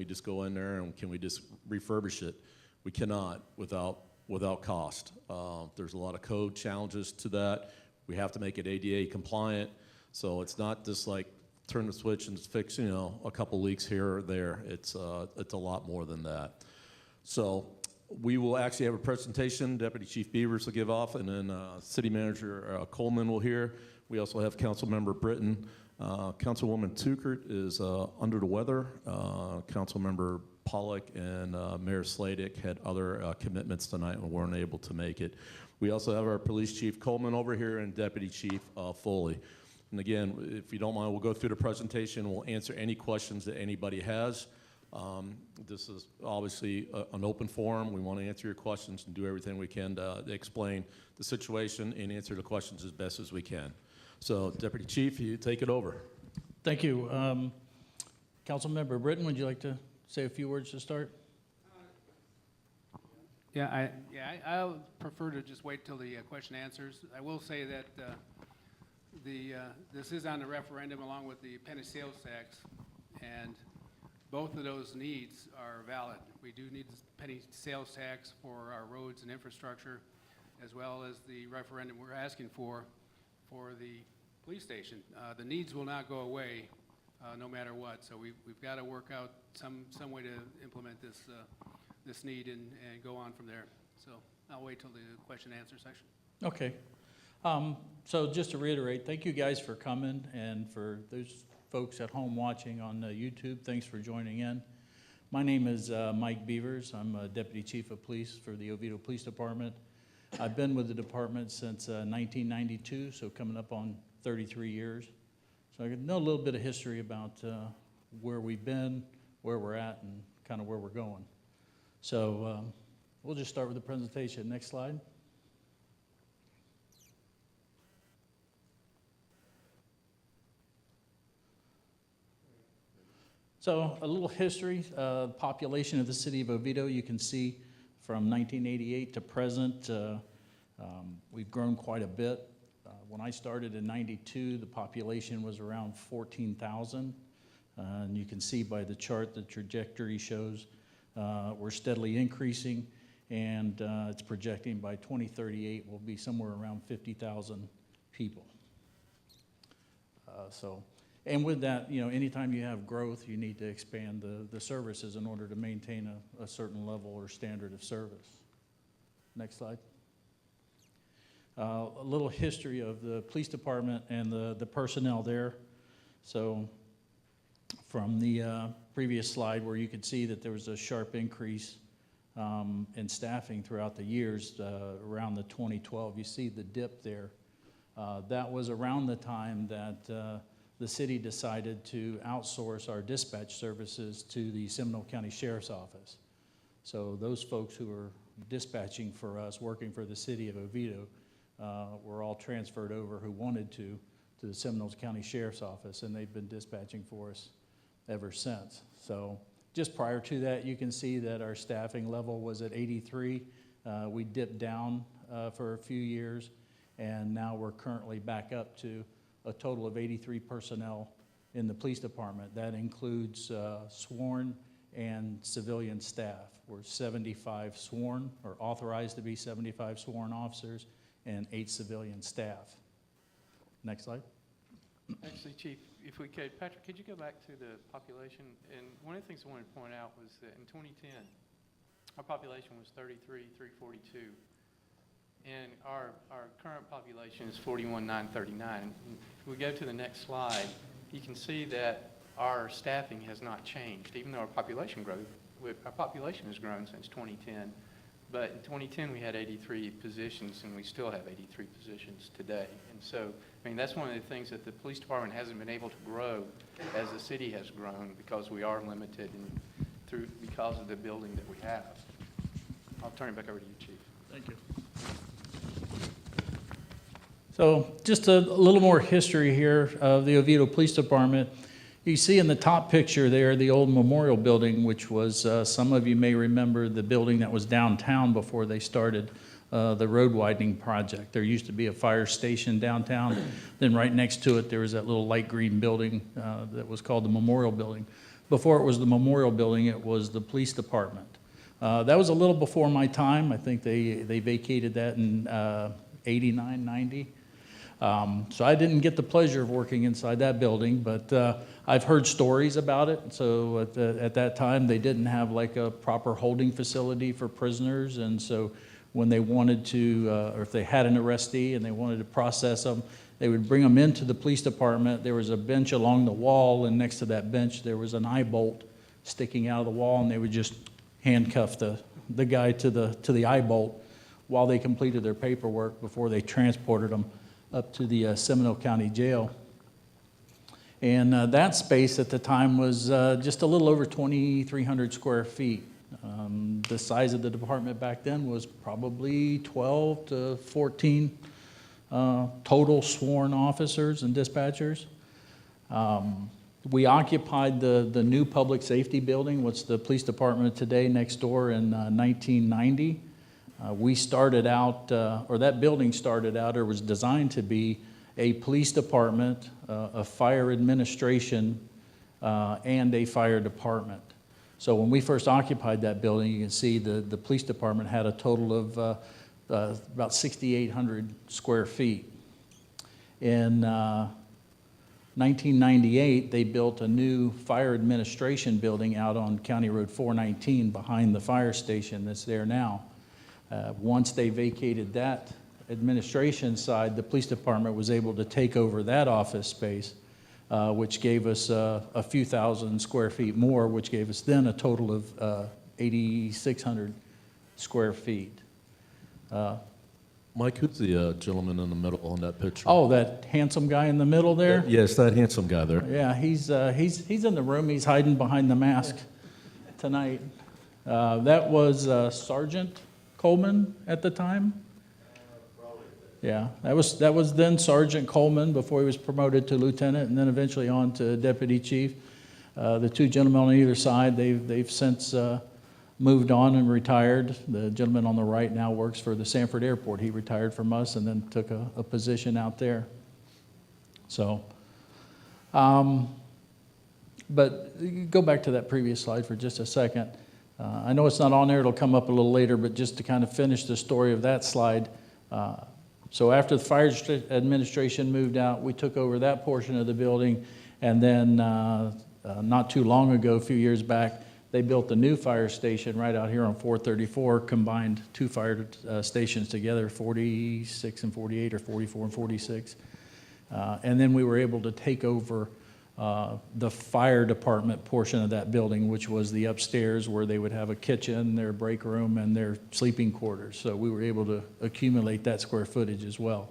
we just go in there and can we just refurbish it? We cannot without cost. There's a lot of code challenges to that. We have to make it ADA compliant, so it's not just like turn the switch and fix, you know, a couple leaks here or there. It's a lot more than that. So we will actually have a presentation. Deputy Chief Beavers will give off, and then City Manager Coleman will hear. We also have Councilmember Britton. Councilwoman Tukert is under the weather. Councilmember Pollock and Mayor Sladek had other commitments tonight and weren't able to make it. We also have our Police Chief Coleman over here and Deputy Chief Foley. And again, if you don't mind, we'll go through the presentation. We'll answer any questions that anybody has. This is obviously an open forum. We want to answer your questions and do everything we can to explain the situation and answer the questions as best as we can. So, Deputy Chief, you take it over. Thank you. Councilmember Britton, would you like to say a few words to start? I'll prefer to just wait till the question answers. I will say that this is on the referendum along with the penny sales tax, and both of those needs are valid. We do need the penny sales tax for our roads and infrastructure, as well as the referendum we're asking for the police station. The needs will not go away no matter what, so we've got to work out some way to implement this need and go on from there. So I'll wait till the question and answer section. Okay. So just to reiterate, thank you guys for coming, and for those folks at home watching on YouTube, thanks for joining in. My name is Mike Beavers. I'm Deputy Chief of Police for the Oviedo Police Department. I've been with the department since 1992, so coming up on 33 years. So I know a little bit of history about where we've been, where we're at, and kind of where we're going. So we'll just start with the presentation. Next slide. So a little history, population of the city of Oviedo. You can see from 1988 to present, we've grown quite a bit. When I started in '92, the population was around 14,000. And you can see by the chart, the trajectory shows we're steadily increasing, and it's projecting by 2038 we'll be somewhere around 50,000 people. And with that, you know, anytime you have growth, you need to expand the services in order to maintain a certain level or standard of service. Next slide. A little history of the police department and the personnel there. So from the previous slide, where you could see that there was a sharp increase in staffing throughout the years, around the 2012, you see the dip there. That was around the time that the city decided to outsource our dispatch services to the Seminole County Sheriff's Office. So those folks who were dispatching for us, working for the city of Oviedo, were all transferred over who wanted to the Seminole County Sheriff's Office, and they've been dispatching for us ever since. So just prior to that, you can see that our staffing level was at 83. We dipped down for a few years, and now we're currently back up to a total of 83 personnel in the police department. That includes sworn and civilian staff. We're 75 sworn, or authorized to be 75 sworn officers, and 8 civilian staff. Next slide. Actually, Chief, if we could, Patrick, could you go back to the population? And one of the things I wanted to point out was that in 2010, our population was 33,342. And our current population is 41,939. If we go to the next slide, you can see that our staffing has not changed, even though our population has grown since 2010. But in 2010, we had 83 positions, and we still have 83 positions today. And so, I mean, that's one of the things that the police department hasn't been able to grow as the city has grown, because we are limited because of the building that we have. I'll turn it back over to you, Chief. Thank you. So just a little more history here of the Oviedo Police Department. You see in the top picture there the old memorial building, which was, some of you may remember, the building that was downtown before they started the road widening project. There used to be a fire station downtown. Then right next to it there was that little light green building that was called the memorial building. before it was the memorial building, it was the police department. That was a little before my time. I think they vacated that in 89, 90. So I didn't get the pleasure of working inside that building, but I've heard stories about it. So at that time, they didn't have like a proper holding facility for prisoners, and so when they wanted to, or if they had an arrestee and they wanted to process them, they would bring them into the police department. There was a bench along the wall, and next to that bench, there was an eye bolt sticking out of the wall, and they would just handcuff the guy to the eye bolt while they completed their paperwork before they transported them up to the Seminole County Jail. And that space at the time was just a little over 2,300 square feet. The size of the department back then was probably 12 to 14 total sworn officers and dispatchers. We occupied the new public safety building, what's the police department today, next door in 1990. We started out, or that building started out, or was designed to be a police department, a fire administration, and a fire department. So when we first occupied that building, you can see the police department had a total of about 6,800 square feet. In 1998, they built a new fire administration building out on County Road 419 behind the fire station that's there now. Once they vacated that administration side, the police department was able to take over that office space, which gave us a few thousand square feet more, which gave us then a total of 8,600 square feet. Mike, who's the gentleman in the middle on that picture? Oh, that handsome guy in the middle there? Yes, that handsome guy there. Yeah, he's in the room. He's hiding behind the mask tonight. That was Sergeant Coleman at the time. Yeah, that was then Sergeant Coleman before he was promoted to lieutenant, and then eventually on to deputy chief. The two gentlemen on either side, they've since moved on and retired. The gentleman on the right now works for the Sanford Airport. He retired from us and then took a position out there. So, but go back to that previous slide for just a second. I know it's not on there, it'll come up a little later, but just to kind of finish the story of that slide. So after the fire administration moved out, we took over that portion of the building, and then not too long ago, a few years back, they built a new fire station right out here on 434, combined two fire stations together, 46 and 48, or 44 and 46. And then we were able to take over the fire department portion of that building, which was the upstairs where they would have a kitchen, their break room, and their sleeping quarters. So we were able to accumulate that square footage as well.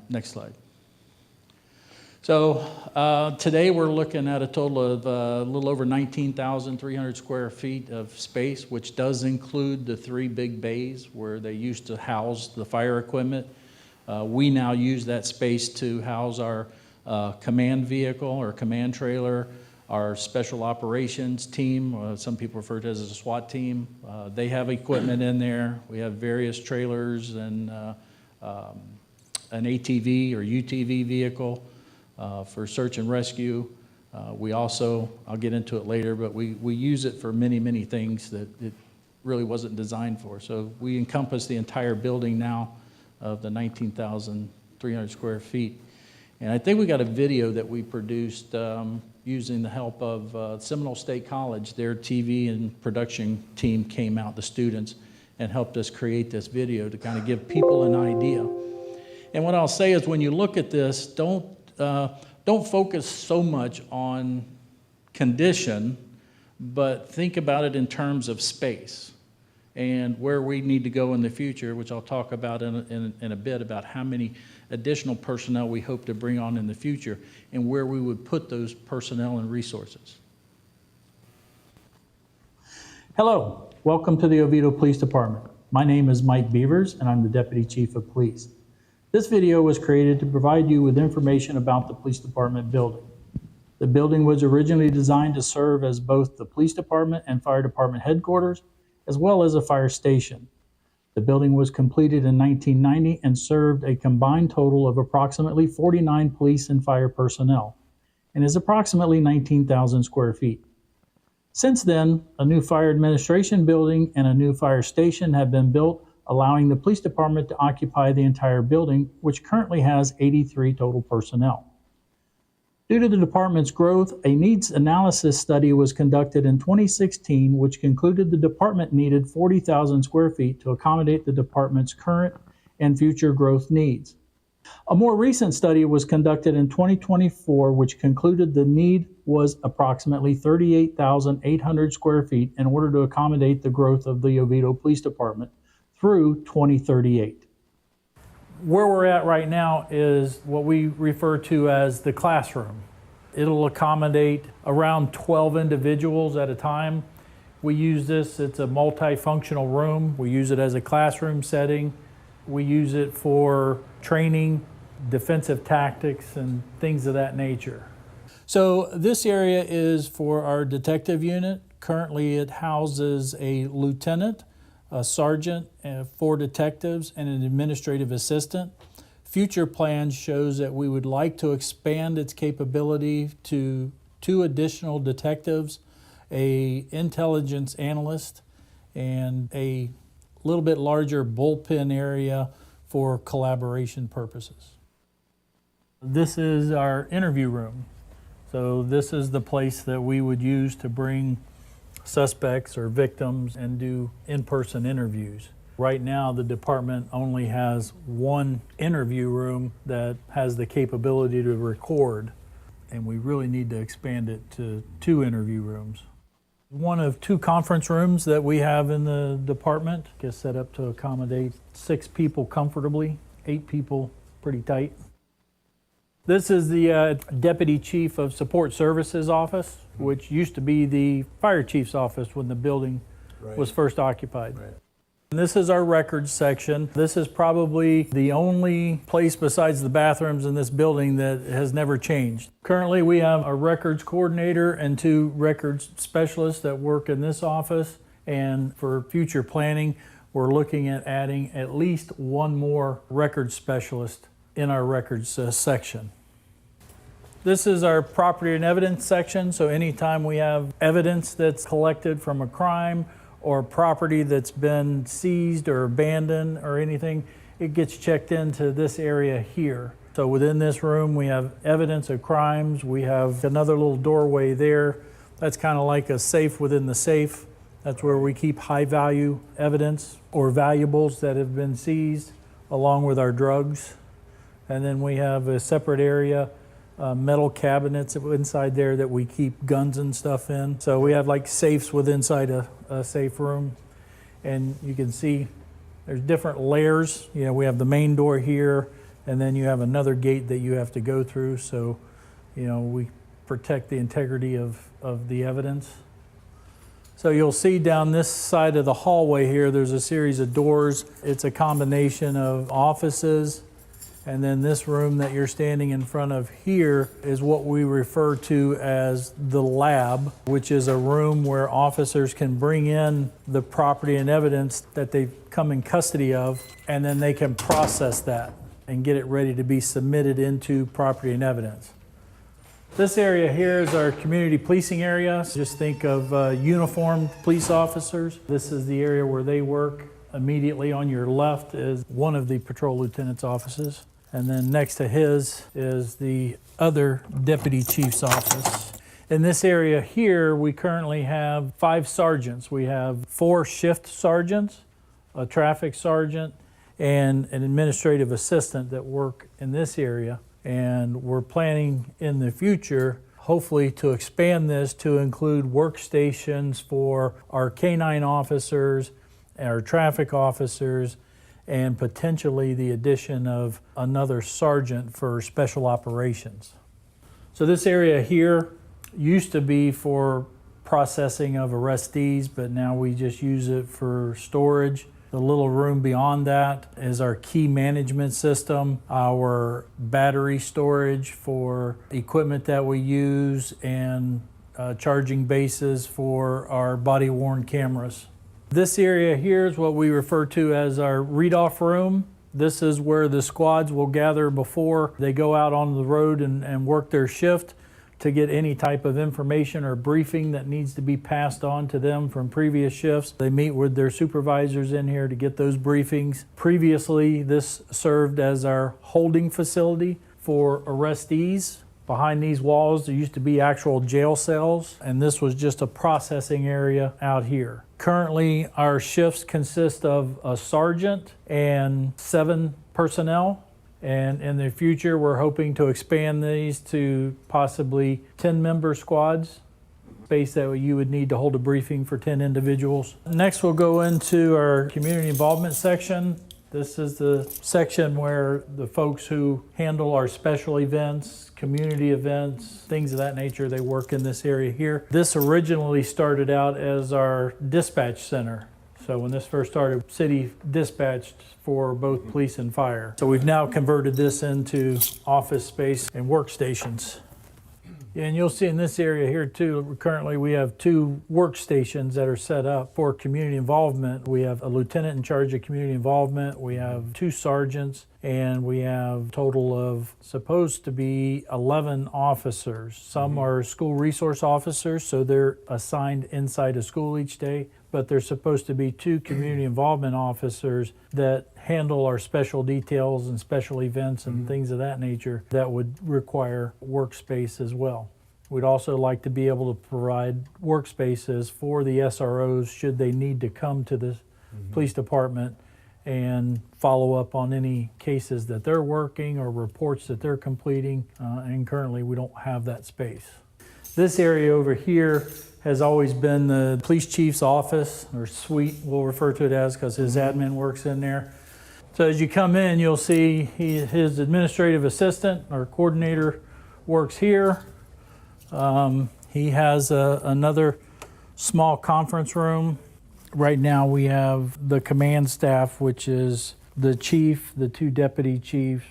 Next slide. So today we're looking at a total of a little over 19,300 square feet of space, which does include the 3 big bays where they used to house the fire equipment. We now use that space to house our command vehicle or command trailer, our special operations team, some people refer to it as a SWAT team. They have equipment in there. We have various trailers and an ATV or UTV vehicle for search and rescue. We also, I'll get into it later, but we use it for many, many things that it really wasn't designed for. So we encompass the entire building now of the 19,300 square feet. And I think we got a video that we produced using the help of Seminole State College. Their TV and production team came out, the students, and helped us create this video to kind of give people an idea. And what I'll say is when you look at this, don't focus so much on condition, but think about it in terms of space and where we need to go in the future, which I'll talk about in a bit, about how many additional personnel we hope to bring on in the future and where we would put those personnel and resources. Hello, welcome to the Oviedo Police Department. My name is Mike Beavers and I'm the Deputy Chief of Police. This video was created to provide you with information about the police department building. The building was originally designed to serve as both the police department and fire department headquarters, as well as a fire station. The building was completed in 1990 and served a combined total of approximately 49 police and fire personnel. and is approximately 19,000 square feet. Since then, a new fire administration building and a new fire station have been built, allowing the police department to occupy the entire building, which currently has 83 total personnel. Due to the department's growth, a needs analysis study was conducted in 2016, which concluded the department needed 40,000 square feet to accommodate the department's current and future growth needs. A more recent study was conducted in 2024, which concluded the need was approximately 38,800 square feet in order to accommodate the growth of the Oviedo Police Department through 2038. Where we're at right now is what we refer to as the classroom. It'll accommodate around 12 individuals at a time. We use this, it's a multifunctional room. We use it as a classroom setting. We use it for training, defensive tactics, and things of that nature. So this area is for our detective unit. Currently it houses a lieutenant, a sergeant, 4 detectives, and an administrative assistant. Future plans shows that we would like to expand its capability to 2 additional detectives, a intelligence analyst, and a little bit larger bullpen area for collaboration purposes. This is our interview room. So this is the place that we would use to bring suspects or victims and do in-person interviews. Right now, the department only has 1 interview room that has the capability to record, and we really need to expand it to 2 interview rooms. One of 2 conference rooms that we have in the department is set up to accommodate 6 people comfortably, 8 people pretty tight. This is the Deputy Chief of Support Services office, which used to be the Fire Chief's office when the building was first occupied. And this is our records section. This is probably the only place besides the bathrooms in this building that has never changed. Currently, we have a records coordinator and 2 records specialists that work in this office. And for future planning, we're looking at adding at least 1 more records specialist in our records section. This is our property and evidence section. So anytime we have evidence that's collected from a crime or property that's been seized or abandoned or anything, it gets checked into this area here. So within this room, we have evidence of crimes. We have another little doorway there. That's kind of like a safe within the safe. That's where we keep high value evidence or valuables that have been seized, along with our drugs. And then we have a separate area, metal cabinets inside there that we keep guns and stuff in. So we have like safes within inside a safe room. And you can see there's different layers. You know, we have the main door here, and then you have another gate that you have to go through. So, you know, we protect the integrity of the evidence. So you'll see down this side of the hallway here, there's a series of doors. It's a combination of offices. And then this room that you're standing in front of here is what we refer to as the lab, which is a room where officers can bring in the property and evidence that they've come in custody of, and then they can process that and get it ready to be submitted into property and evidence. This area here is our community policing area. Just think of uniformed police officers. This is the area where they work. Immediately on your left is one of the patrol lieutenant's offices. And then next to his is the other deputy chief's office. In this area here, we currently have 5 sergeants. We have 4 shift sergeants, a traffic sergeant, and an administrative assistant that work in this area. And we're planning in the future, hopefully, to expand this to include workstations for our K-9 officers, our traffic officers, and potentially the addition of another sergeant for special operations. So this area here used to be for processing of arrestees, but now we just use it for storage. The little room beyond that is our key management system, our battery storage for equipment that we use, and charging bases for our body-worn cameras. This area here is what we refer to as our read-off room. This is where the squads will gather before they go out on the road and work their shift, to get any type of information or briefing that needs to be passed on to them from previous shifts. They meet with their supervisors in here to get those briefings. Previously, this served as our holding facility for arrestees. Behind these walls, there used to be actual jail cells, and this was just a processing area out here. Currently, our shifts consist of a sergeant and 7 personnel. And in the future, we're hoping to expand these to possibly 10-member squads, space that you would need to hold a briefing for 10 individuals. Next, we'll go into our community involvement section. This is the section where the folks who handle our special events, community events, things of that nature, they work in this area here. This originally started out as our dispatch center. So when this first started, city dispatched for both police and fire. So we've now converted this into office space and workstations. And you'll see in this area here too, currently we have 2 workstations that are set up for community involvement. We have a lieutenant in charge of community involvement, we have 2 sergeants, and we have a total of supposed to be 11 officers. Some are school resource officers, so they're assigned inside a school each day, but there's supposed to be 2 community involvement officers that handle our special details and special events and things of that nature that would require workspace as well. We'd also like to be able to provide workspaces for the SROs should they need to come to the police department and follow up on any cases that they're working or reports that they're completing, and currently we don't have that space. This area over here has always been the police chief's office, or suite, we'll refer to it as, because his admin works in there. So as you come in, you'll see his administrative assistant, or coordinator, works here. He has another small conference room. Right now we have the command staff, which is the chief, the 2 deputy chiefs,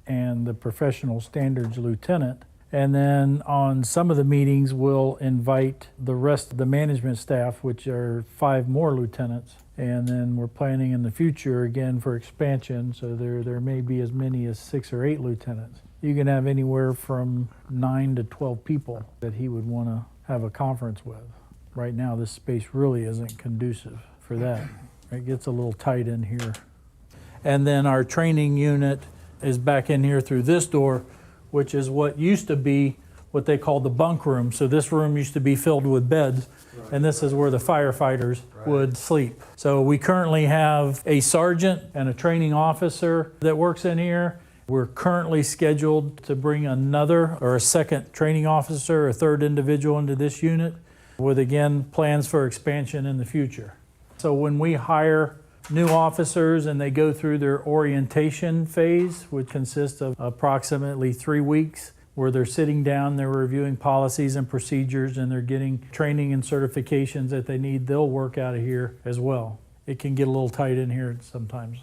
and the professional standards lieutenant. And then on some of the meetings, we'll invite the rest of the management staff, which are 5 more lieutenants. And then we're planning in the future again for expansion, so there may be as many as 6 or 8 lieutenants. You can have anywhere from 9 to 12 people that he would want to have a conference with. Right now, this space really isn't conducive for that. It gets a little tight in here. And then our training unit is back in here through this door, which is what used to be what they call the bunk room. So this room used to be filled with beds, and this is where the firefighters would sleep. So we currently have a sergeant and a training officer that works in here. We're currently scheduled to bring another or a second training officer, a 3rd individual into this unit, with again plans for expansion in the future. So when we hire new officers and they go through their orientation phase, which consists of approximately 3 weeks, where they're sitting down, they're reviewing policies and procedures, and they're getting training and certifications that they need, they'll work out of here as well. It can get a little tight in here sometimes.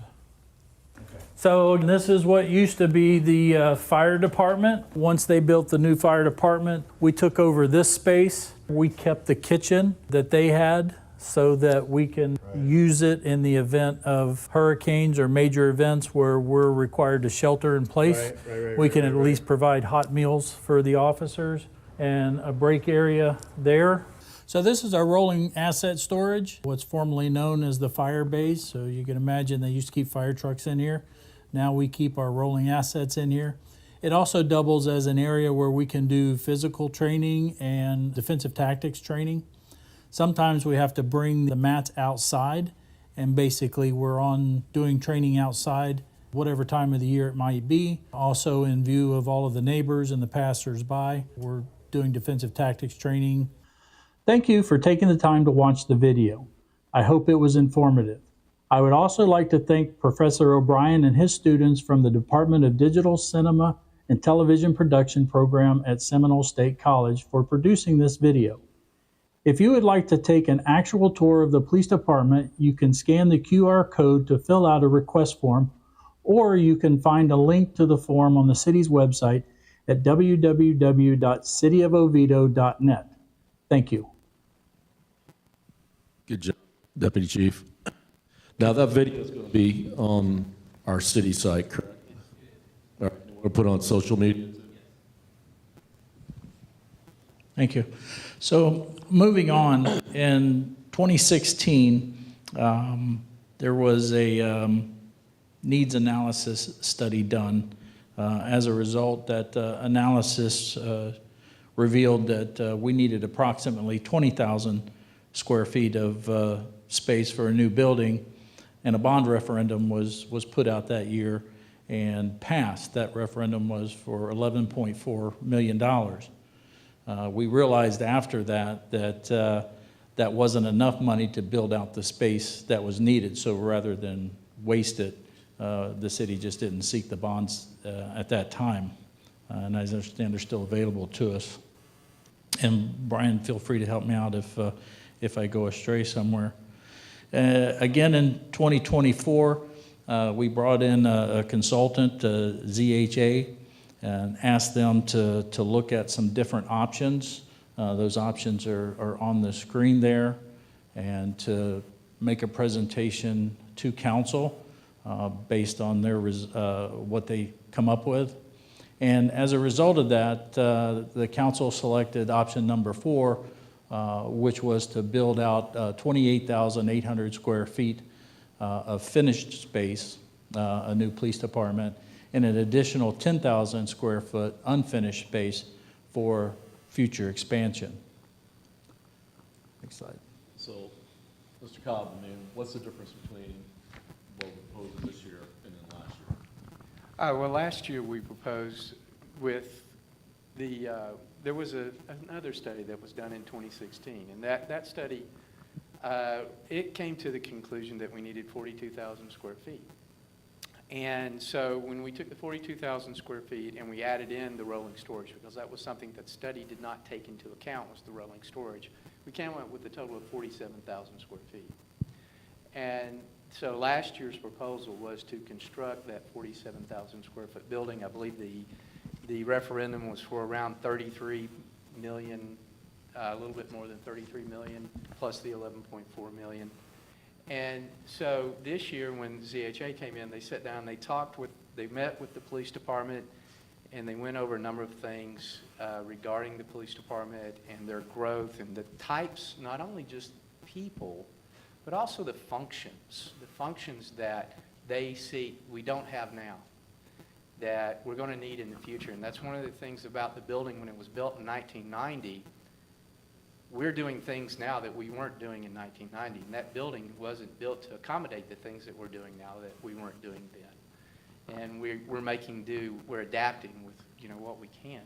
Okay. So this is what used to be the fire department. Once they built the new fire department, we took over this space. We kept the kitchen that they had, so that we can use it in the event of hurricanes or major events where we're required to shelter in place. We can at least provide hot meals for the officers and a break area there. So this is our rolling asset storage, what's formerly known as the fire base. So you can imagine they used to keep fire trucks in here. Now we keep our rolling assets in here. It also doubles as an area where we can do physical training and defensive tactics training. Sometimes we have to bring the mats outside, and basically we're on doing training outside, whatever time of the year it might be. Also in view of all of the neighbors and the passers-by, we're doing defensive tactics training. Thank you for taking the time to watch the video. I hope it was informative. I would also like to thank Professor O'Brien and his students from the Department of Digital Cinema and Television Production program at Seminole State College for producing this video. If you would like to take an actual tour of the police department, you can scan the QR code to fill out a request form, or you can find a link to the form on the city's website at www.cityofoviedo.net. Thank you. Good job, Deputy Chief. Now that video is going to be on our city site, correct? All right, we'll put it on social media. Thank you. So moving on, in 2016, there was a needs analysis study done. As a result, that analysis revealed that we needed approximately 20,000 square feet of space for a new building, and a bond referendum was put out that year and passed. That referendum was for $11.4 million. We realized after that that wasn't enough money to build out the space that was needed, so rather than waste it, the city just didn't seek the bonds at that time. And I understand they're still available to us. And Brian, feel free to help me out if I go astray somewhere. Again, in 2024, we brought in a consultant, ZHA, and asked them to look at some different options. Those options are on the screen there, and to make a presentation to council based on their what they come up with. And as a result of that, the council selected option number 4, which was to build out 28,800 square feet of finished space, a new police department, and an additional 10,000 square foot unfinished space for future expansion. Next slide. So, Mr. Cobb, I mean, what's the difference between what we proposed this year and then last year? Well, last year we proposed with the, there was another study that was done in 2016, and that study, it came to the conclusion that we needed 42,000 square feet. And so when we took the 42,000 square feet and we added in the rolling storage, because that was something that study did not take into account, was the rolling storage, we came up with a total of 47,000 square feet. And so last year's proposal was to construct that 47,000 square foot building. I believe the referendum was for around 33 million, a little bit more than 33 million, plus the 11.4 million. And so this year when ZHA came in, they sat down, they met with the police department, and they went over a number of things regarding the police department and their growth and the types, not only just people, but also the functions that they see we don't have now, that we're going to need in the future. And that's one of the things about the building when it was built in 1990. We're doing things now that we weren't doing in 1990, and that building wasn't built to accommodate the things that we're doing now that we weren't doing then. And we're making do, we're adapting with what we can.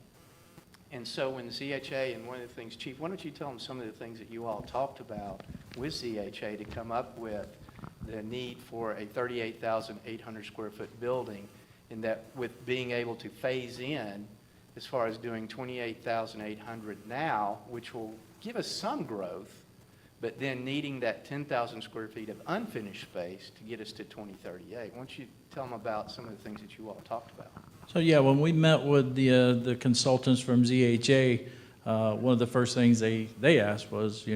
And so when ZHA, and one of the things, Chief, why don't you tell them some of the things that you all talked about with ZHA to come up with the need for a 38,800 square foot building, and that with being able to phase in as far as doing 28,800 now, which will give us some growth, but then needing that 10,000 square feet of unfinished space to get us to 2038. Why don't you tell them about some of the things that you all talked about? So yeah, when we met with the consultants from ZHA, one of the first things they asked was,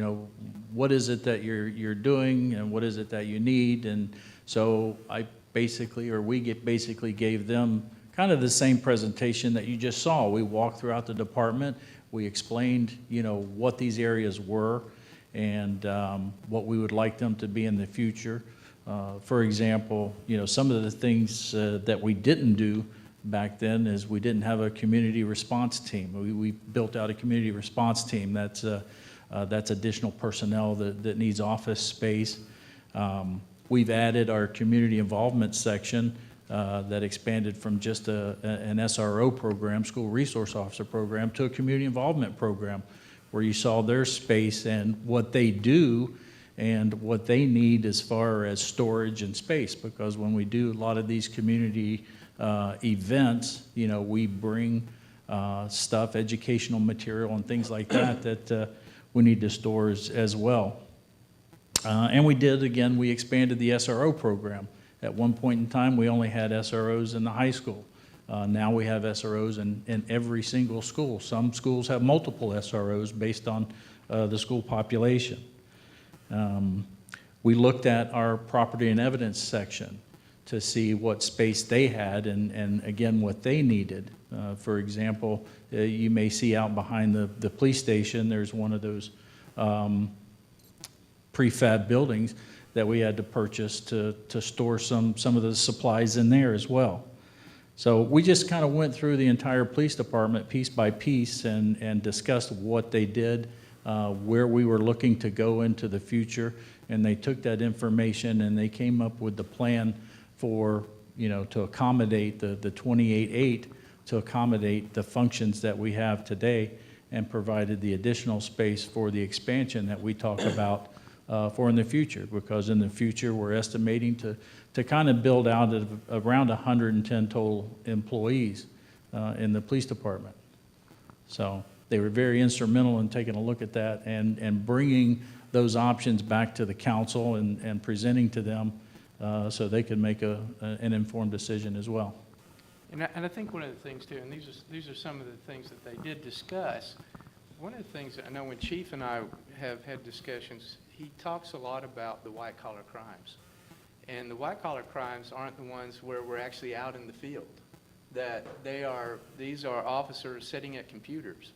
what is it that you're doing and what is it that you need? And so we basically gave them kind of the same presentation that you just saw. We walked throughout the department. We explained, what these areas were and what we would like them to be in the future. For example, some of the things that we didn't do back then is we didn't have a community response team. We built out a community response team. That's additional personnel that needs office space. We've added our community involvement section that expanded from just an SRO program, school resource officer program, to a community involvement program, where you saw their space and what they do and what they need as far as storage and space. Because when we do a lot of these community events, we bring stuff, educational material and things like that we need to store as well. And we expanded the SRO program. At one point in time, we only had SROs in the high school. Now we have SROs in every single school. Some schools have multiple SROs based on the school population. We looked at our property and evidence section to see what space they had and again, what they needed. For example, you may see out behind the police station, there's one of those prefab buildings that we had to purchase to store some of the supplies in there as well. So we just kind of went through the entire police department piece by piece and discussed what they did, where we were looking to go into the future, and they took that information and they came up with the plan for, to accommodate the 28.8, to accommodate the functions that we have today, and provided the additional space for the expansion that we talk about for in the future, because in the future we're estimating to kind of build out at around 110 total employees in the police department. So they were very instrumental in taking a look at that and bringing those options back to the council and presenting to them so they could make an informed decision as well. And I think one of the things too, and these are some of the things that they did discuss. One of the things that I know when Chief and I have had discussions, he talks a lot about the white collar crimes. And the white collar crimes aren't the ones where we're actually out in the field. That these are officers sitting at computers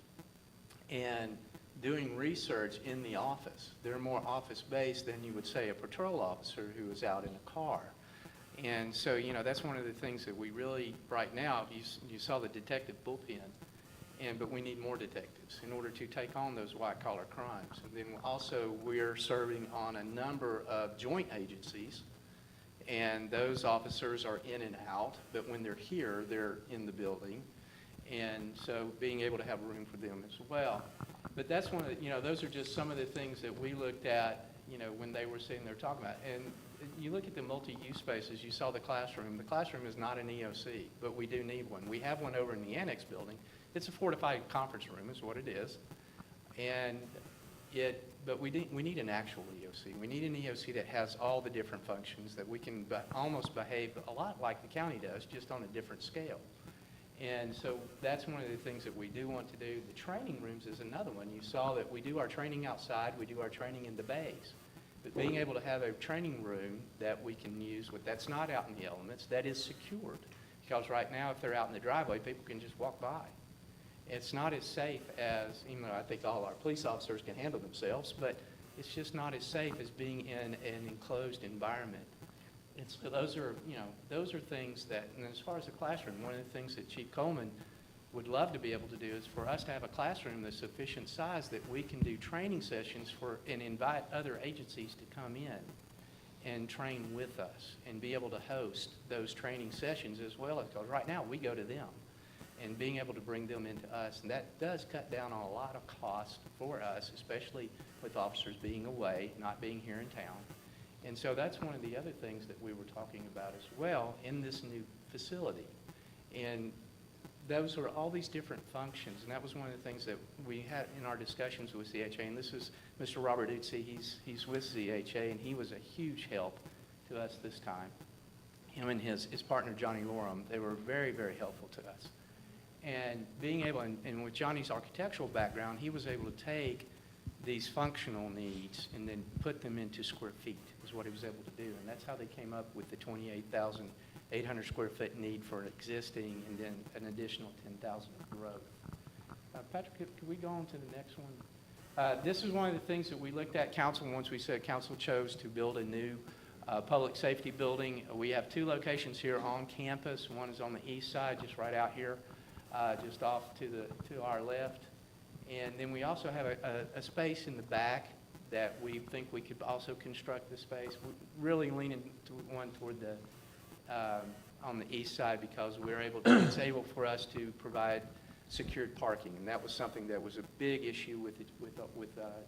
and doing research in the office. They're more office-based than you would say a patrol officer who is out in a car. And so, that's one of the things that we really, right now, you saw the detective bullpen, but we need more detectives in order to take on those white-collar crimes. And then also, we're serving on a number of joint agencies, and those officers are in and out, but when they're here, they're in the building. And so being able to have room for them as well. But that's one of the, those are just some of the things that we looked at, when they were sitting there talking about. And you look at the multi-use spaces, you saw the classroom. The classroom is not an EOC, but we do need one. We have one over in the annex building. It's a fortified conference room is what it is. But we need an actual EOC. We need an EOC that has all the different functions, that we can almost behave a lot like the county does, just on a different scale. And so that's one of the things that we do want to do. The training rooms is another one. You saw that we do our training outside, we do our training in the bays. But being able to have a training room that we can use, that's not out in the elements, that is secured. Because right now, if they're out in the driveway, people can just walk by. It's not as safe as, even though I think all our police officers can handle themselves, but it's just not as safe as being in an enclosed environment. Those are things that, and as far as the classroom, one of the things that Chief Coleman would love to be able to do is for us to have a classroom that's sufficient size that we can do training sessions and invite other agencies to come in and train with us and be able to host those training sessions as well. Because right now we go to them, and being able to bring them into us, and that does cut down on a lot of cost for us, especially with officers being away, not being here in town. And so that's one of the other things that we were talking about as well in this new facility. And those are all these different functions, and that was one of the things that we had in our discussions with ZHA. And this is Mr. Robert Utsey. He's with ZHA, and he was a huge help to us this time. Him and his partner, Johnny Loram, they were very, very helpful to us. And being able, and with Johnny's architectural background, he was able to take these functional needs and then put them into square feet, is what he was able to do. And that's how they came up with the 28,800 square foot need for existing and then an additional 10,000 of growth. Patrick, could we go on to the next one? This is one of the things that we looked at council once we said council chose to build a new public safety building. We have two locations here on campus. One is on the east side, just right out here, just off to our left. And then we also have a space in the back that we think we could also construct the space. We're really leaning to one toward the on the east side because it's able for us to provide secured parking, and that was something that was a big issue with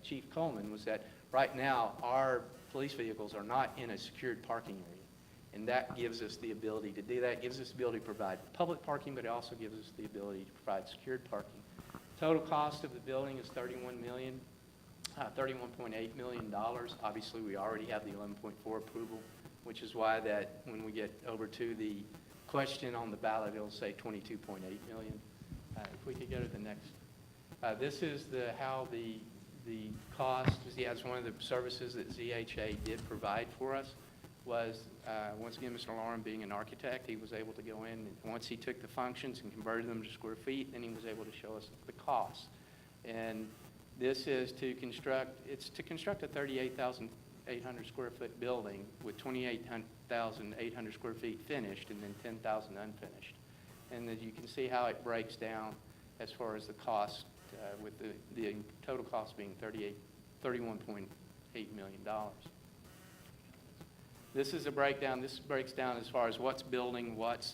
Chief Coleman, was that right now our police vehicles are not in a secured parking area, and that gives us the ability to do that. It gives us the ability to provide public parking, but it also gives us the ability to provide secured parking. Total cost of the building is $31.8 million. Obviously, we already have the 11.4 approval, which is why that when we get over to the question on the ballot, it'll say 22.8 million. If we could go to the next. This is how the cost, it's one of the services that ZHA did provide for us. was, once again, Mr. Lauren being an architect, he was able to go in, and once he took the functions and converted them to square feet, then he was able to show us the cost. And this is to construct, it's to construct a 38,800 square foot building with 28,800 square feet finished and then 10,000 unfinished. And as you can see how it breaks down as far as the cost, with the total cost being $31.8 million. This is a breakdown. This breaks down as far as what's building, what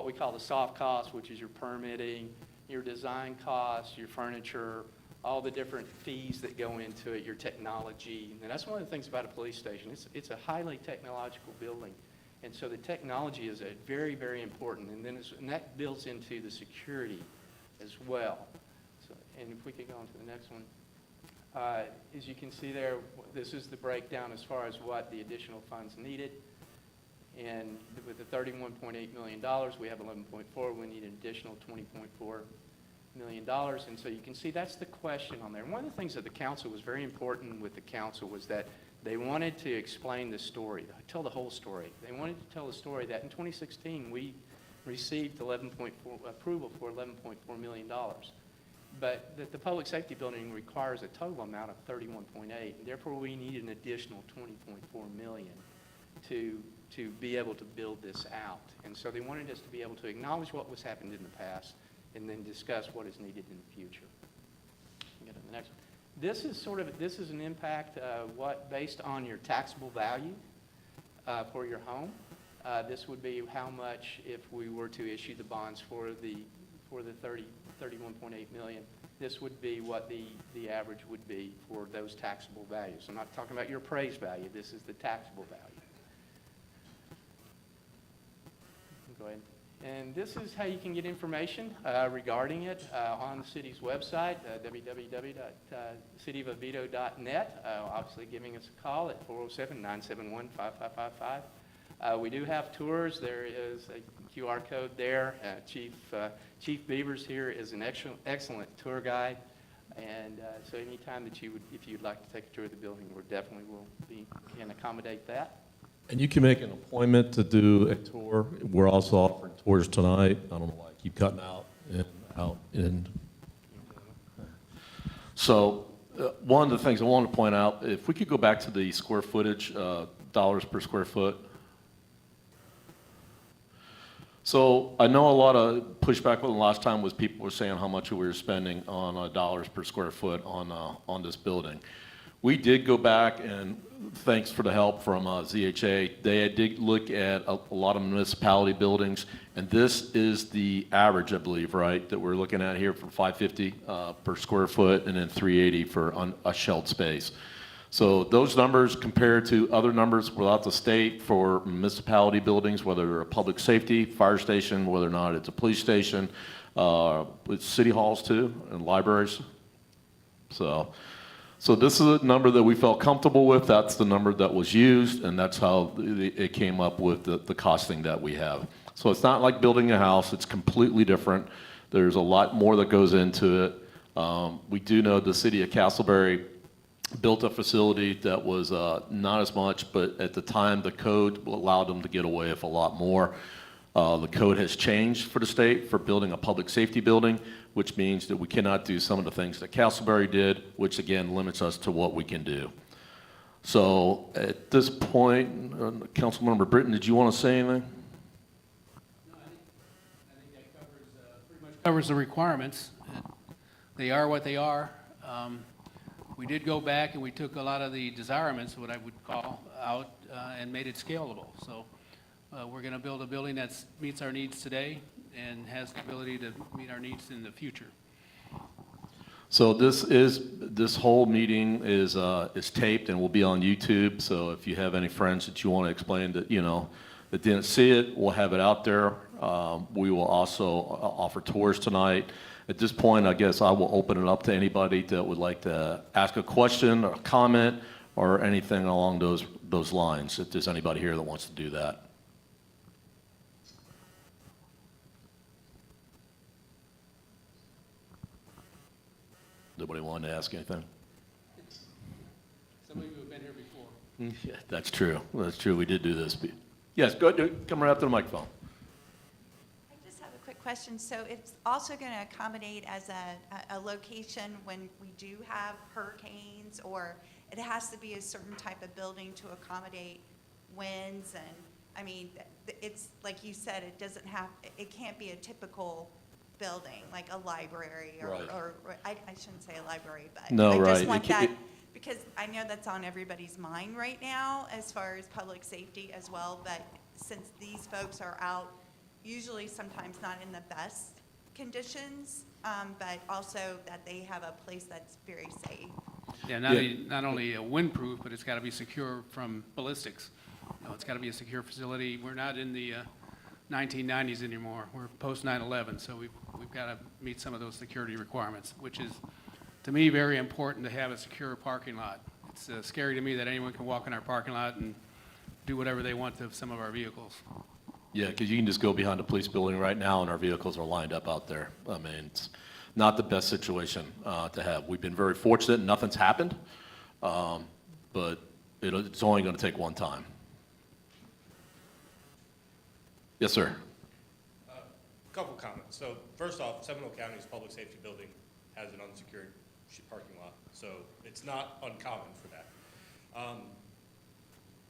we call the soft costs, which is your permitting, your design costs, your furniture, all the different fees that go into it, your technology. And that's one of the things about a police station. It's a highly technological building. And so the technology is very, very important. And then and that builds into the security as well. So, and if we could go on to the next one. As you can see there, this is the breakdown as far as what the additional funds needed. And with the $31.8 million, we have 11.4. We need an additional $20.4 million. And so you can see that's the question on there. And one of the things that the council was very important with the council was that they wanted to explain the story, tell the whole story. They wanted to tell the story that in 2016 we received approval for $11.4 million. But the public safety building requires a total amount of 31.8, and therefore we need an additional 20.4 million to be able to build this out. And so they wanted us to be able to acknowledge what was happened in the past and then discuss what is needed in the future. Get to the next one. This is an impact based on your taxable value for your home. This would be how much if we were to issue the bonds for the 31.8 million. This would be what the average would be for those taxable values. I'm not talking about your appraised value. This is the taxable value. Go ahead. And this is how you can get information regarding it on the city's website, www.cityofovedo.net. Obviously giving us a call at 407-971-5555. We do have tours. There is a QR code there. Chief Beavers here is an excellent tour guide. And so anytime that if you'd like to take a tour of the building, we definitely can accommodate that. And you can make an appointment to do a tour. We're also offering tours tonight. I don't know why I keep cutting out and out. So one of the things I want to point out, if we could go back to the square footage, dollars per square foot. So I know a lot of pushback the last time was people were saying how much we were spending on dollars per square foot on this building. We did go back, and thanks for the help from ZHA. They did look at a lot of municipality buildings, and this is the average, I believe, right, that we're looking at here for $550 per square foot, and then $380 for a shelled space. So those numbers compared to other numbers without the state for municipality buildings, whether they're a public safety, fire station, whether or not it's a police station, with city halls too, and libraries. So this is a number that we felt comfortable with. That's the number that was used, and that's how it came up with the costing that we have. So it's not like building a house. It's completely different. There's a lot more that goes into it. We do know the city of Castleberry built a facility that was not as much, but at the time the code allowed them to get away with a lot more. The code has changed for the state for building a public safety building, which means that we cannot do some of the things that Castleberry did, which again limits us to what we can do. So at this point, Councilmember Britton, did you want to say anything? No, I think that pretty much covers the requirements. They are what they are. We did go back and we took a lot of the desirements, what I would call, out and made it scalable. So we're going to build a building that meets our needs today and has the ability to meet our needs in the future. So this whole meeting is taped and will be on YouTube. So if you have any friends that you want to explain that that didn't see it, we'll have it out there. We will also offer tours tonight. At this point, I guess I will open it up to anybody that would like to ask a question or a comment or anything along those lines. If there's anybody here that wants to do that. Nobody wanted to ask anything? Some of you have been here before. Yeah, that's true. That's true. We did do this. Yes, go ahead. Come right up to the microphone. I just have a quick question. So it's also going to accommodate as a location when we do have hurricanes, or it has to be a certain type of building to accommodate winds and, I mean, it's, like you said, it can't be a typical building, like a library Right. or I shouldn't say a library, but No, I right. just want It ca- that, it- because I know that's on everybody's mind right now as far as public safety as well, but since these folks are out, usually sometimes not in the best conditions, but also that they have a place that's very safe. Yeah, Yeah. not only windproof, but it's got to be secure from ballistics. You know, it's got to be a secure facility. We're not in the 1990s anymore. We're post 9/11, so we've got to meet some of those security requirements, which is, to me, very important to have a secure parking lot. It's scary to me that anyone can walk in our parking lot and do whatever they want to some of our vehicles. Yeah, because you can just go behind the police building right now and our vehicles are lined up out there. I mean, it's not the best situation to have. We've been very fortunate, nothing's happened, but it's only going to take one time. Yes, sir. Couple comments. So first off, Seminole County's public safety building has an unsecured parking lot, so it's not uncommon for that.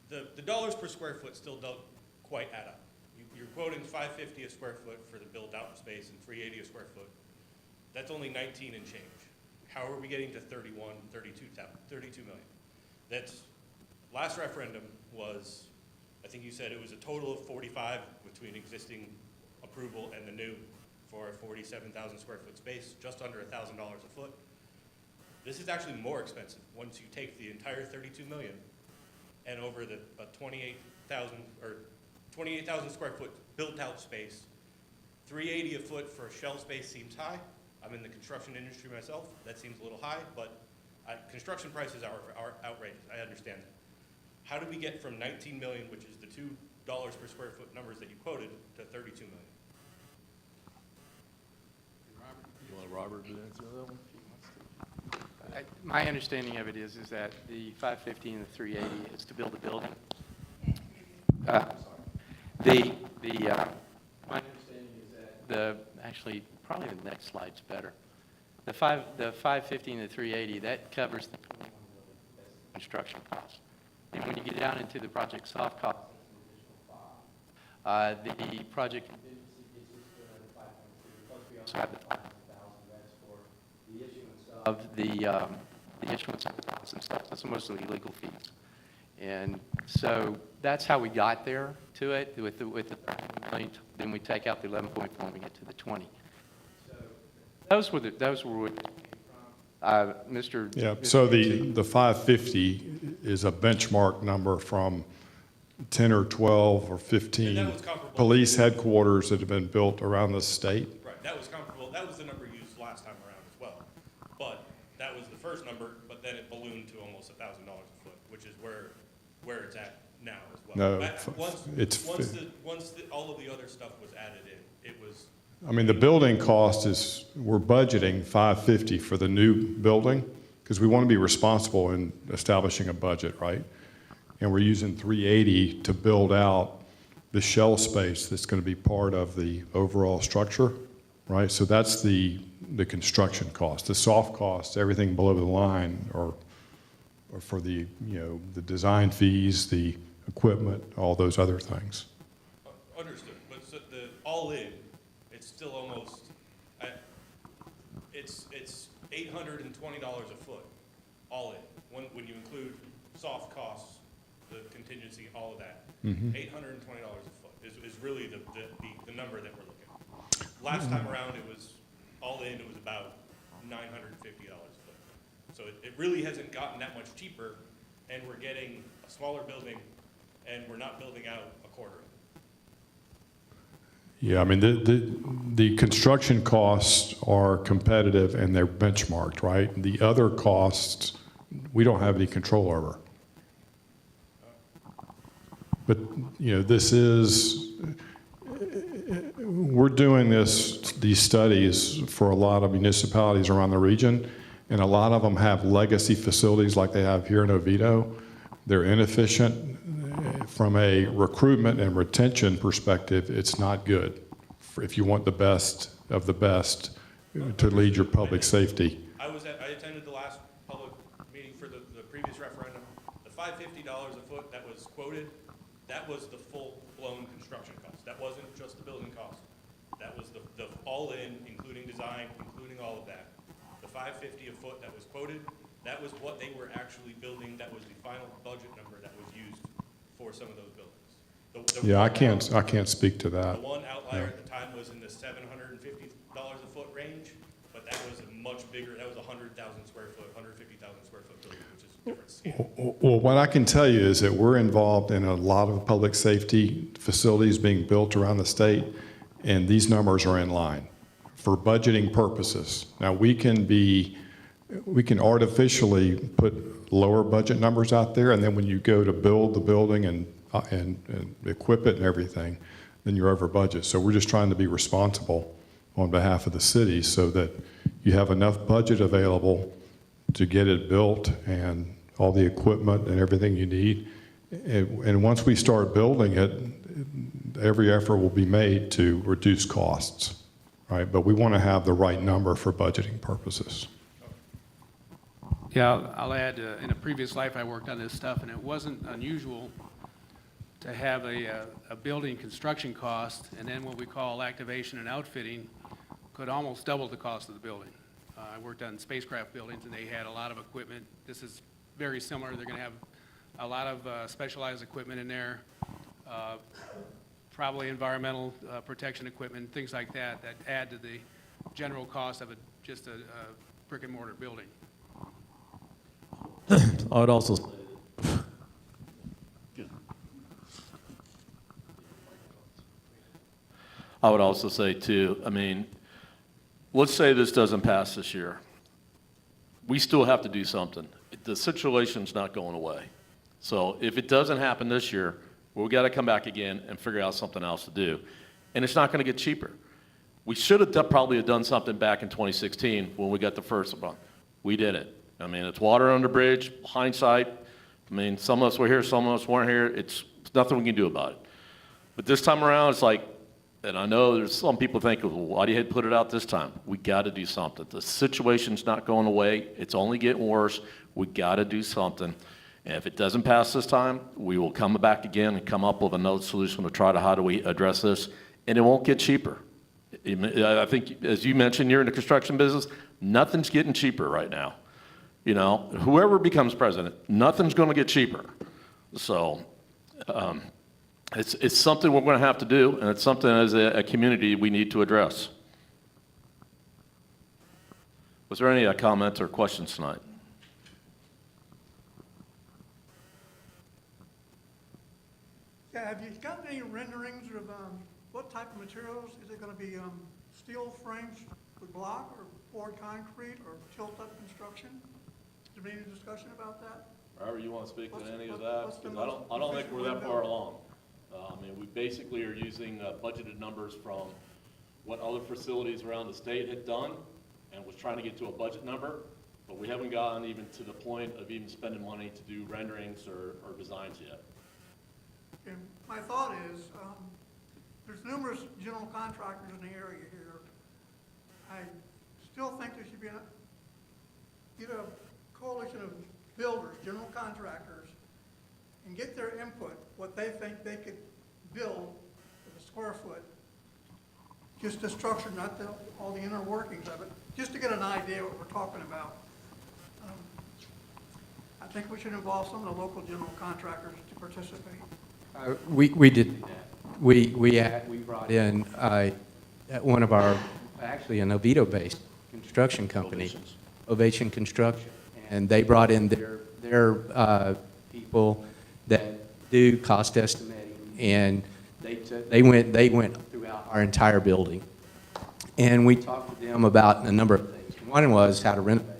The dollars per square foot still don't quite add up. You're quoting $550 a square foot for the built-out space and $380 a square foot. That's only 19 and change. How are we getting to 32 million? That's, last referendum was, I think you said it was a total of 45 between existing approval and the new for a 47,000 square foot space, just under $1,000 a foot. This is actually more expensive once you take the entire 32 million and over the 28,000 square foot built out space. 380 a foot for a shell space seems high. I'm in the construction industry myself. That seems a little high, but construction prices are outrageous. I understand that. How do we get from 19 million, which is the $2 per square foot numbers that you quoted, to 32 million? You want Robert to answer that one? My understanding of it is that the 550 and the 380 is to build a building. My understanding is that actually, probably the next slide's better. The 550 and the 380, that covers the construction cost. And when you get down into the project soft cost, the project contingency gets you to another 5.2. Plus we also have the 500,000 that's for the issuance of the issuance of the bonds and stuff. That's mostly legal fees. And so that's how we got there to it with the 13 million. Then we take out the 11.4 and we get to the 20. So those were where we came from. Mr. Yeah, so the 550 is a benchmark number from 10 or 12 or And 15 that was comparable. police headquarters that have been built around the state. Right, that was comparable. That was the number used last time around as well. But that was the first number, but then it ballooned to almost $1,000 a foot, which is where it's at now as well. No, Once all of the other stuff was added in, it was, I mean, the building cost is, we're budgeting 550 for the new building because we want to be responsible in establishing a budget, right? And we're using 380 to build out the shell space that's going to be part of the overall structure, right? So that's the construction cost. The soft costs, everything below the line, are for the, the design fees, the equipment, all those other things. understood. But so the all-in, it's still almost, it's $820 a foot, all in. When you include soft costs, the contingency, all of that. $820 a foot is really the number that we're looking at. Last time around, it was, all in, it was about $950 a foot. So it really hasn't gotten that much cheaper, and we're getting a smaller building, and we're not building out a quarter of it. Yeah, I mean, the construction costs are competitive and they're benchmarked, right? The other costs, we don't have any control over. But, we're doing these studies for a lot of municipalities around the region, and a lot of them have legacy facilities like they have here in Oviedo, They're inefficient. From a recruitment and retention perspective, it's not good if you want the best of the best to lead your public safety. I attended the last public meeting for the previous referendum. The $550 a foot that was quoted, that was the full-blown construction cost. That wasn't just the building cost. That was the all-in, including design, including all of that. The $550 a foot that was quoted, that was what they were actually building. That was the final budget number that was used for some of those buildings. Yeah, I can't speak to that. The one outlier at the time was in the $750 a foot range, but that was a much bigger, that was a 100,000 square foot, 150,000 square foot building, which is a different scale. Well, what I can tell you is that we're involved in a lot of public safety facilities being built around the state, and these numbers are in line for budgeting purposes. Now, we can artificially put lower budget numbers out there, and then when you go to build the building and equip it and everything, then you're over budget. So we're just trying to be responsible on behalf of the city so that you have enough budget available to get it built and all the equipment and everything you need. And once we start building it, every effort will be made to reduce costs, right? But we want to have the right number for budgeting purposes. Yeah, I'll add, in a previous life, I worked on this stuff, and it wasn't unusual to have a building construction cost, and then what we call activation and outfitting could almost double the cost of the building. I worked on spacecraft buildings, and they had a lot of equipment. This is very similar. They're going to have a lot of specialized equipment in there, probably environmental protection equipment, things like that, that add to the general cost of just a brick and mortar building. I would also, say too, I mean, let's say this doesn't pass this year. We still have to do something. The situation's not going away. So if it doesn't happen this year, we've got to come back again and figure out something else to do. And it's not going to get cheaper. We should have probably done something back in 2016 when we got the first one. We didn't. I mean, it's water under the bridge, hindsight. I mean, some of us were here, some of us weren't here. It's nothing we can do about it. But this time around, it's like, and I know there's some people think, well, why do you put it out this time? We got to do something. The situation's not going away. It's only getting worse. We got to do something. And if it doesn't pass this time, we will come back again and come up with another solution to try to how do we address this. And it won't get cheaper. I think, as you mentioned, you're in the construction business. Nothing's getting cheaper right now. You know, whoever becomes president, nothing's going to get cheaper. So it's something we're going to have to do, and it's something as a community we need to address. Was there any comments or questions tonight? Yeah, have you got any renderings of what type of materials? Is it going to be steel frames with block or poured concrete or tilt-up construction? Has there been any discussion about that? However you want to speak to any of what's that, the because most I don't think we're that efficient far window? along. I mean, we basically are using budgeted numbers from what other facilities around the state had done and was trying to get to a budget number, but we haven't gotten even to the point of even spending money to do renderings or designs yet. And my thought is, there's numerous general contractors in the area here. I still think there should be get a coalition of builders, general contractors, and get their input, what they think they could build with a square foot. Just the structure, not all the inner workings of it, just to get an idea what we're talking about. I think we should involve some of the local general contractors to participate. We did that. We brought in one of our, actually an Oviedo-based construction company, Ovation Construction, and they brought in their people that do cost estimating, and they went throughout our entire building, and we talked to them about a number of things. One was how to renovate,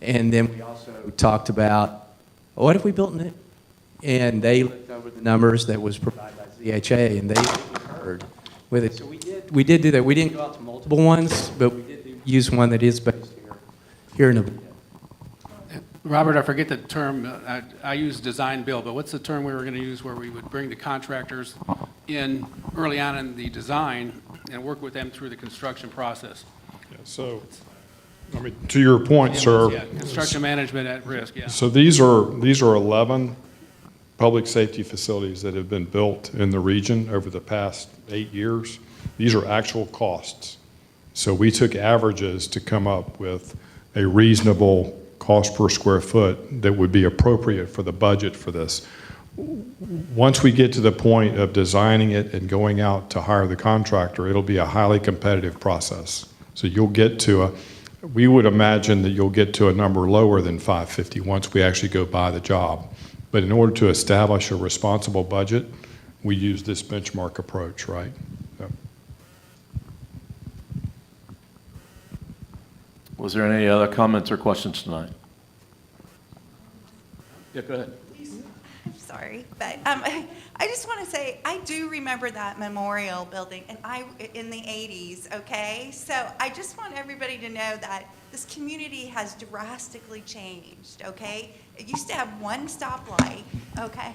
and then we also talked about what if we built new, and they looked over the numbers that was provided by ZHA, and they concurred with it. So we did do that. We didn't go out to multiple ones, but we did use one that is based here in Oviedo. Robert, I forget the term, I use design build, but what's the term we were going to use where we would bring the contractors in early on in the design and work with them through the construction process? So, I mean, to your point, sir. Yeah, construction management at risk, yeah. So these are 11 public safety facilities that have been built in the region over the past 8 years. These are actual costs. So we took averages to come up with a reasonable cost per square foot that would be appropriate for the budget for this. Once we get to the point of designing it and going out to hire the contractor, it'll be a highly competitive process. So you'll get to we would imagine that you'll get to a number lower than 550 once we actually go buy the job. But in order to establish a responsible budget, we use this benchmark approach, right? So. Was there any other comments or questions tonight? Yeah, go ahead. I'm sorry, but I just want to say, I do remember that memorial building, and in the 80s, okay? So I just want everybody to know that this community has drastically changed, okay? It used to have one stoplight, okay?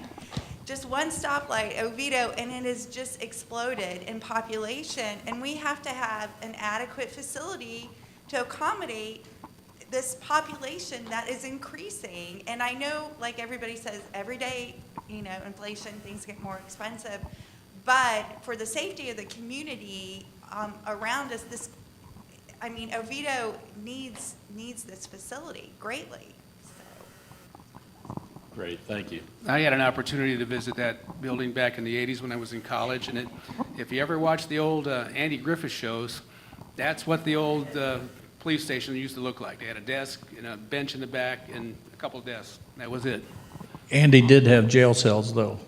Just one stoplight, Oviedo, and it has just exploded in population, and we have to have an adequate facility to accommodate this population that is increasing. And I know, like everybody says, every day, inflation, things get more expensive. But for the safety of the community around us, Oviedo needs this facility greatly. So. Great, thank you. I had an opportunity to visit that building back in the 80s when I was in college, and if you ever watch the old Andy Griffith shows, that's what the old police station used to look like. They had a desk and a bench in the back and a couple of desks. That was it. Andy did have jail cells, though.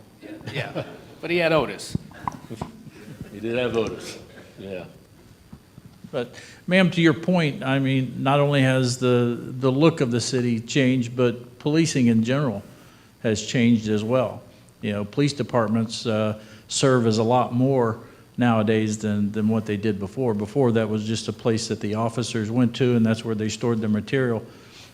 Yeah, but he had Otis. He did have Otis, yeah. But, ma'am, to your point, not only has the look of the city changed, but policing in general has changed as well. Police departments serve as a lot more nowadays than what they did before. Before, that was just a place that the officers went to, and that's where they stored their material.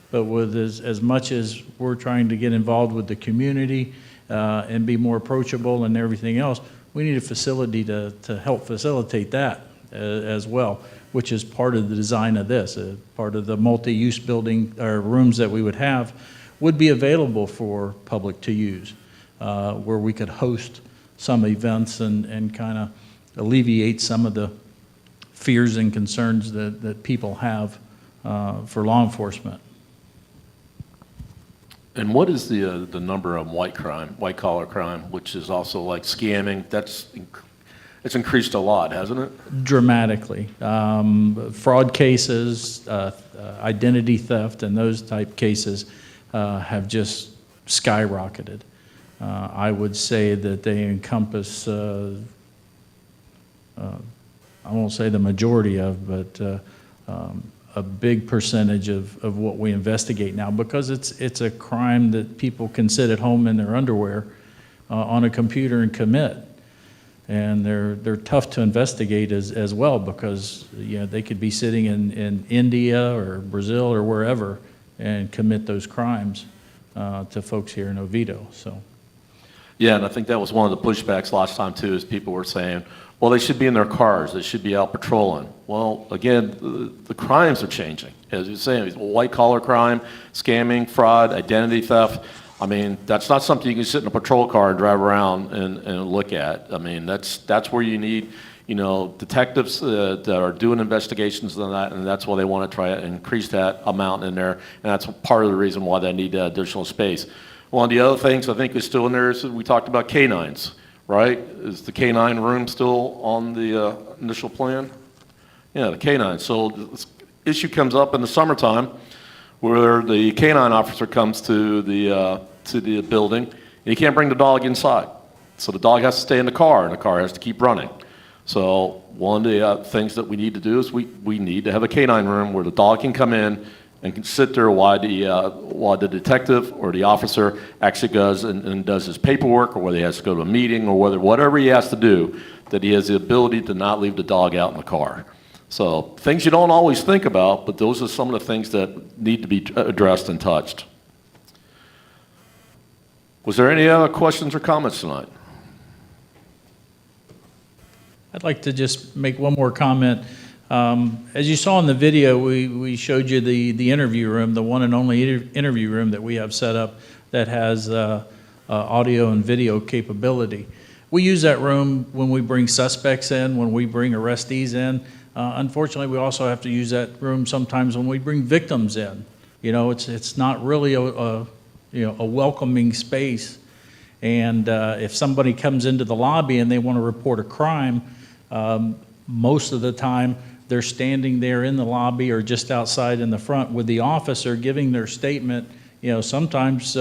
But with as much as we're trying to get involved with the community and be more approachable and everything else, we need a facility to help facilitate that as well, which is part of the design of this. Part of the multi-use building or rooms that we would have would be available for public to use, where we could host some events and kind of alleviate some of the fears and concerns that people have for law enforcement. And what is the number of white collar crime, which is also like scamming? It's increased a lot, hasn't it? Dramatically. Fraud cases, identity theft, and those type cases have just skyrocketed. I would say that they encompass I won't say the majority of, but a big percentage of what we investigate now, because it's a crime that people can sit at home in their underwear on a computer and commit. And they're tough to investigate as well, because they could be sitting in India or Brazil or wherever and commit those crimes to folks here in Oviedo. So. Yeah, and I think that was one of the pushbacks last time too, is people were saying, well, they should be in their cars. They should be out patrolling. Well, again, the crimes are changing. As you're saying, white-collar crime, scamming, fraud, identity theft. That's not something you can sit in a patrol car and drive around and look at. That's where you need, detectives that are doing investigations on that, and that's why they want to try to increase that amount in there, and that's part of the reason why they need additional space. One of the other things I think is still in there is we talked about canines. Right? Is the canine room still on the initial plan? Yeah, the canine. So this issue comes up in the summertime where the canine officer comes to the building and he can't bring the dog inside. So the dog has to stay in the car and the car has to keep running. So one of the things that we need to do is we need to have a canine room where the dog can come in and can sit there while the detective or the officer actually goes and does his paperwork, or whether he has to go to a meeting, or whatever he has to do, that he has the ability to not leave the dog out in the car. So things you don't always think about, but those are some of the things that need to be addressed and touched. Was there any other questions or comments tonight? I'd like to just make one more comment. As you saw in the video, we showed you the interview room, the one and only interview room that we have set up that has audio and video capability. We use that room when we bring suspects in, when we bring arrestees in. Unfortunately, we also have to use that room sometimes when we bring victims in. You know, it's not really a welcoming space. And if somebody comes into the lobby and they want to report a crime, most of the time they're standing there in the lobby or just outside in the front with the officer giving their statement, you know, sometimes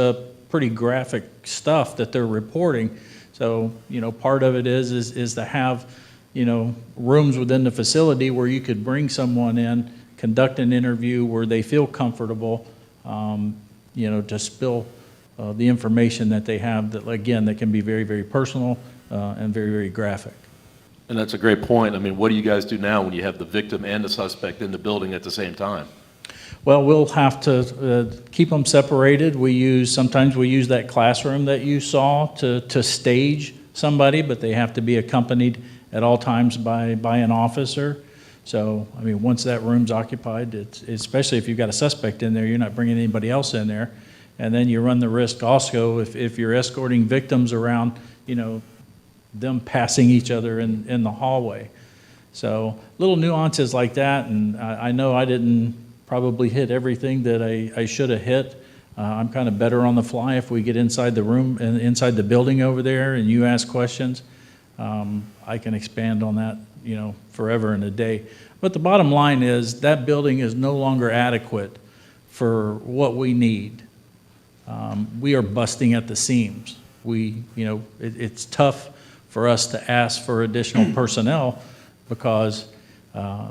pretty graphic stuff that they're reporting. So, you know, part of it is to have, you know, rooms within the facility where you could bring someone in, conduct an interview where they feel comfortable, you know, to spill the information that they have that, again, that can be very, very personal and very, very graphic. And that's a great point. I mean, what do you guys do now when you have the victim and the suspect in the building at the same time? Well, we'll have to keep them separated. Sometimes we use that classroom that you saw to stage somebody, but they have to be accompanied at all times by an officer. So, I mean, once that room's occupied, especially if you've got a suspect in there, you're not bringing anybody else in there. And then you run the risk also, if you're escorting victims around, you know, them passing each other in the hallway. So little nuances like that, and I know I didn't probably hit everything that I should have hit. I'm kind of better on the fly if we get inside the room and inside the building over there and you ask questions. I can expand on that, you know, forever and a day. But the bottom line is that building is no longer adequate for what we need. We are busting at the seams. It's tough for us to ask for additional personnel because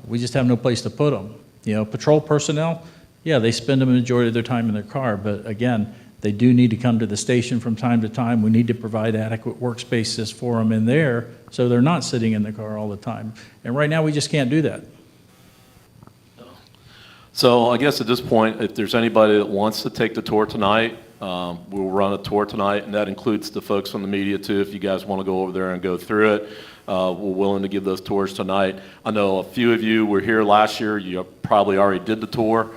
we just have no place to put them. You know, patrol personnel, yeah, they spend the majority of their time in their car, but again, they do need to come to the station from time to time. We need to provide adequate workspaces for them in there so they're not sitting in the car all the time. And right now, we just can't do that. So I guess at this point, if there's anybody that wants to take the tour tonight, we'll run a tour tonight, and that includes the folks from the media too. If you guys want to go over there and go through it, we're willing to give those tours tonight. I know a few of you were here last year. You probably already did the tour.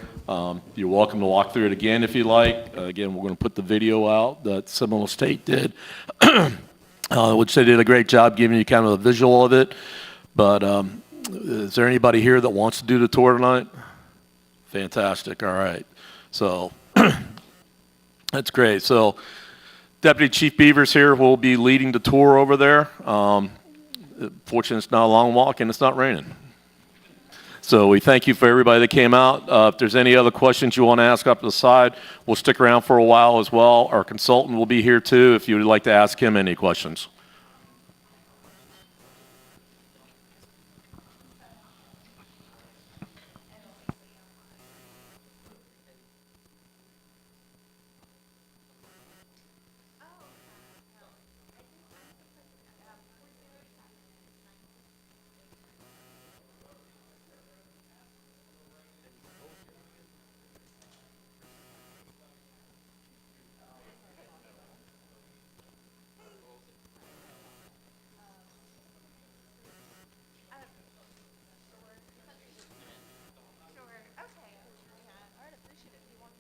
You're welcome to walk through it again if you like. Again, we're going to put the video out that Seminole State did, which they did a great job giving you kind of a visual of it. But is there anybody here that wants to do the tour tonight? Fantastic. All right. So that's great. So Deputy Chief Beavers here will be leading the tour over there. Fortunately, it's not a long walk and it's not raining. So we thank you for everybody that came out. If there's any other questions you want to ask up to the side, we'll stick around for a while as well. Our consultant will be here too if you would like to ask him any questions.